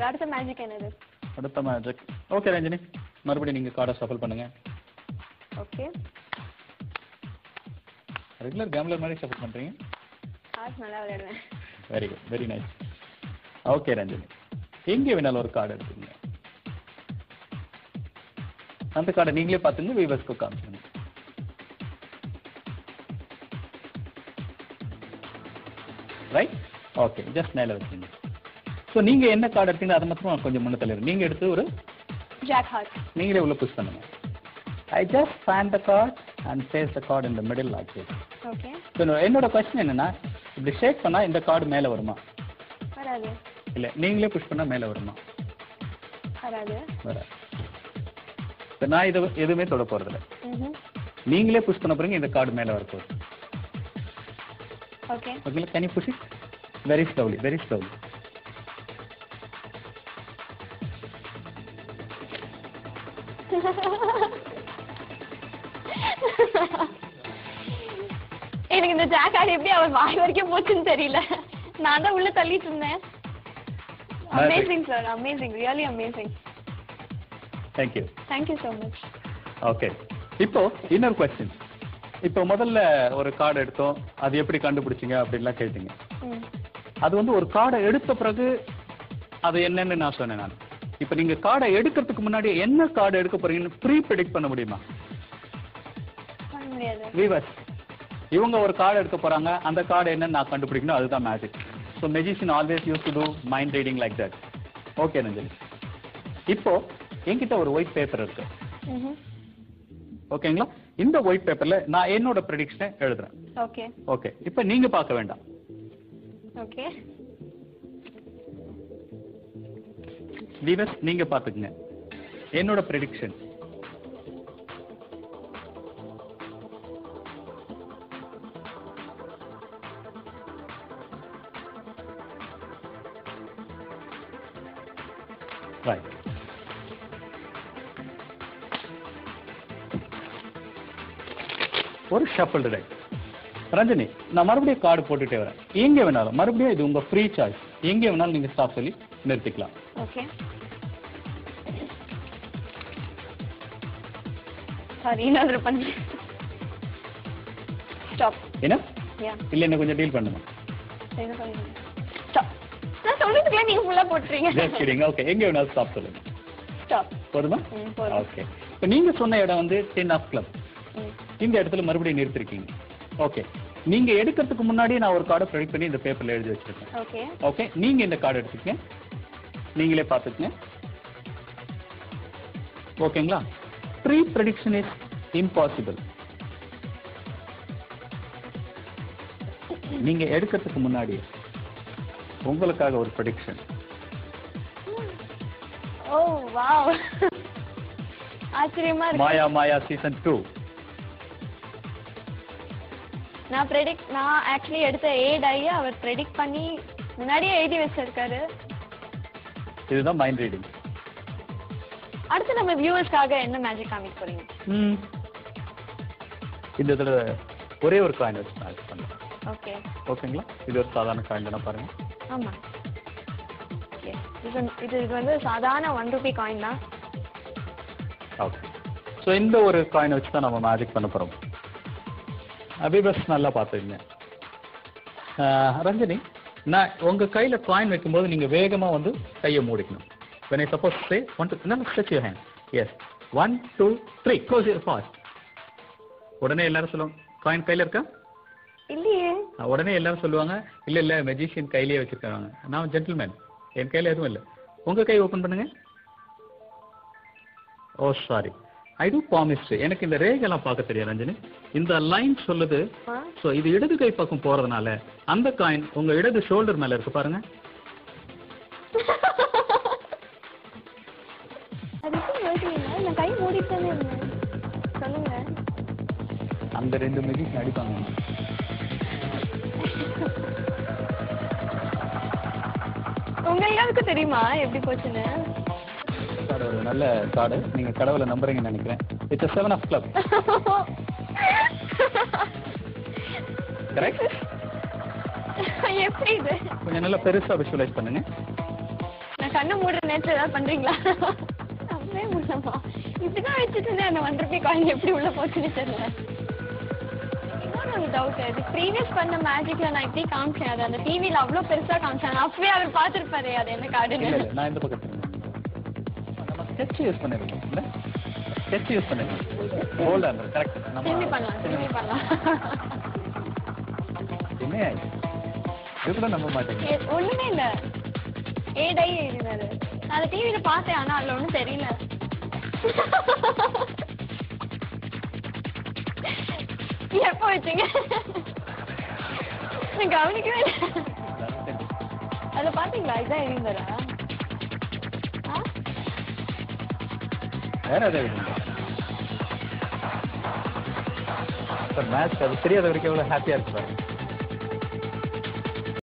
Sir அடுத்த magic என்னது? அடுத்த மேஜிக் ஓகே ரஞ்சினி, மறுபடியும் நீங்கள் கார்டை ஷஃபிள் பண்ணுங்க. ஓகே. ரெகுலர் கேம்லர் மாதிரி ஷஃபிள் பண்ணுறீங்க. கார்ட்ஸ் நல்லா விளையாடுவேன். Very good, very nice. Okay Ranjini, எங்கே வேணாலும் ஒரு கார்டு எடுத்துங்க. அந்த கார்டை நீங்களே பார்த்துங்க, வீவர்ஸ்க்கு காமிச்சுங்க. ரைட், ஓகே, ஜஸ்ட் மேலே வச்சுங்க. ஸோ நீங்கள் என்ன கார்டு எடுத்தீங்க அதை மட்டும் கொஞ்சம் முன்ன தள்ளிடுங்க. நீங்கள் எடுத்து ஒரு ஜாக் ஹார்ட் நீங்களே உள்ள புஷ் பண்ணுங்க. I just find the card and place the card in the middle like this. Okay. So என்னோட கொஸ்டின் என்னன்னா, இப்படி ஷேக் பண்ணால் இந்த கார்டு மேலே வருமா? வராது. இல்லை, நீங்களே புஷ் பண்ணால் மேலே வருமா? வராது. வராது. நான் இதை எதுவுமே தொட போகிறதில்ல. நீங்களே புஷ் பண்ண போறீங்க, இந்த கார்டு மேலே வரப்போகுது. Okay. Okay, can you push it very slowly, very slowly. எனக்கு இந்த ஜாக் ஹார்ட் எப்படி அவர் வாய் வரைக்கும் போச்சுன்னு தெரியல. நான் தான் உள்ள தள்ளிட்டு இருந்தேன். Amazing sir, amazing, really amazing. Thank you. Thank you so much. Okay, இப்போ இன்னொரு கொஸ்டின். இப்போ முதல்ல ஒரு கார்டு எடுத்தோம், அது எப்படி கண்டுபிடிச்சிங்க அப்படின்லாம் கேட்டீங்க. அது வந்து ஒரு கார்டை எடுத்த பிறகு அது என்னன்னு நான் சொன்னேன். நான் இப்போ நீங்க கார்டை எடுக்கிறதுக்கு முன்னாடி என்ன கார்டு எடுக்க போறீங்கன்னு ப்ரீ ப்ரெடிக்ட் பண்ண முடியுமா? பண்ண முடியாது. வீவர்ஸ், இவங்க ஒரு கார்டு எடுக்க போறாங்க, அந்த கார்டு என்னன்னு நான் கண்டுபிடிக்கணும், அதுதான் magic. So magician always use to do mind reading like that. Okay Nandini, இப்போ என்கிட்ட ஒரு ஒயிட் பேப்பர் இருக்கு. ஓகேங்களா? இந்த ஒயிட் பேப்பர்ல நான் என்னோட ப்ரெடிக்ஷனை எழுதுறேன். ஓகே. ஓகே, இப்போ நீங்க பார்க்க வேண்டாம். ஓகே. வீவர்ஸ், நீங்க பாத்துக்கங்க என்னோட ப்ரெடிக்ஷன். ரைட். ஒரு ஷஃபிள் டெக். ரஞ்சினி, நான் மறுபடியும் கார்டு போட்டுட்டே வரேன். எங்க வேணாலும் மறுபடியும் இது உங்க ஃப்ரீ சாய்ஸ். எங்க வேணாலும் நீங்க ஸ்டாப் சொல்லி நிறுத்திக்கலாம். ஓகே. சாரி, இன்னொரு பண்ணு. ஸ்டாப். என்ன? யா. இல்ல, என்ன கொஞ்சம் டீல் பண்ணுங்க. என்ன பண்ணுங்க? ஸ்டாப். நான் சொல்றதுக்குள்ள நீங்க ஃபுல்லா போட்றீங்க. Just kidding. ஓகே, எங்க வேணாலும் ஸ்டாப் சொல்லுங்க. ஸ்டாப். போதுமா? ஓகே. இப்போ நீங்க சொன்ன இடம் வந்து 10 ஆஃப் கிளப். இந்த இடத்துல மறுபடியும் நிறுத்திருக்கீங்க. ஓகே, நீங்க எடுக்கிறதுக்கு முன்னாடி நான் ஒரு கார்டை ப்ரெடிக்ட் பண்ணி இந்த பேப்பர்ல எழுதி வச்சிருக்கேன். ஓகே. ஓகே, நீங்க இந்த கார்டு எடுத்துக்கங்க, நீங்களே பார்த்துக்கங்க. ஓகேங்களா? Pre prediction is impossible. நீங்க எடுக்கிறதுக்கு முன்னாடி உங்களுக்காக ஒரு ப்ரெடிக்ஷன். ஓ வாவ், ஆச்சரியமா இருக்கு. மாயா மாயா சீசன் 2. நான் ஆக்சுவலி எடுத்த ஏடாயி அவர் ப்ரெடிக்ட் பண்ணி முன்னாடியே எழுதி வச்சிருக்காரு. இதுதான் மைண்ட் ரீடிங். அடுத்து நம்ம வியூவர்ஸ்க்காக என்ன மேஜிக் காமிக்க போறீங்க? இந்த இதுல ஒரே ஒரு காயின் வச்சு மேட்ச் பண்ணலாம். ஓகே. ஓகேங்களா? இது ஒரு சாதாரண காயின் தானே, பாருங்க. ஆமா. இது வந்து சாதாரண 1 ரூபி காயின் தான். ஓகே. ஸோ இந்த ஒரு காயினை வச்சு தான் நம்ம மேஜிக் பண்ண போறோம். அபிபஸ் நல்லா பார்த்துங்க. ரஞ்சினி, நான் உங்க கையில காயின் வைக்கும்போது நீங்க வேகமா வந்து கையை மூடிக்கணும். when I suppose say 1 2 no stretch your hand. Yes, 1 2 3 close your paws. உடனே எல்லாரும் சொல்லுவாங்க, காயின் கையில இருக்கா? இல்லையே. உடனே எல்லாரும் சொல்லுவாங்க, இல்ல இல்ல மெஜிஷியன் கையிலேயே வச்சிருக்காங்க. நான் ஜென்டில்மேன், என் கையில எதுவும் இல்லை. உங்க கை ஓபன் பண்ணுங்க. ஓ சாரி, ஐ டூ ப்ராமிஸ். எனக்கு இந்த ரேகெல்லாம் பார்க்க தெரியாது ரஞ்சனி. இந்த லைன் சொல்லுது. ஸோ இது இடது கை பக்கம் போறதுனால அந்த காயின் உங்க இடது ஷோல்டர் மேல இருக்கு, பாருங்க. கை மூடிட்டே சொல்லுங்க. அந்த 2 மெஜிஷியன் அடிப்பாங்க. உங்க எல்லாருக்கும் தெரியுமா எப்படி போச்சுன்னு? ஒரு நல்ல கார்டு. நீங்க கடவுளை நம்புறீங்கன்னு நினைக்கிறேன். It's 7 of club. கரெக்ட்? எப்படி இது? கொஞ்சம் நல்லா பெருசா விஷுவலைஸ் பண்ணுங்க. நான் கண்ணு மூடுற நேரத்துல ஏதாவது பண்றீங்களா? நம்பவே முடியலமா. இப்படிதான் வச்சுட்டு இருந்தேன் அந்த 1 ரூபி காயின் எப்படி உள்ள போச்சுன்னு தெரியல. இன்னொரு டவுட், இது ப்ரீவியஸ் பண்ண மேஜிக்ல நான் இப்படி காமிச்சேன், அது அந்த டிவில அவ்வளவு பெருசா காமிச்சாங்க, அப்பவே அவர் பார்த்திருப்பாரு அது என்ன கார்டுன்னு. இல்ல நான் இந்த பக்கத்துல நம்ம ஸ்கெட்ச் யூஸ் பண்ணிருக்கோம் இல்ல, ஸ்கெட்ச் யூஸ் பண்ணிருக்கோம். Holder correct. நம்ம திரும்பி பண்ணலாம். என்ன இது கூட நம்ப மாட்டேங்க. ஒண்ணுமே இல்ல, ஏடை எழுதினாரு. நான் அந்த டிவில பார்த்தேன், ஆனா அதுல ஒண்ணும் தெரியல. எப்போ வச்சீங்க? நான் கவனிக்கவே இல்லை. அதுல பாத்தீங்களா இதான் எழுதினாரா? வேற ஏதாவது மேட்ச் அது தெரியாத வரைக்கும் எவ்வளவு ஹாப்பியா இருக்கு.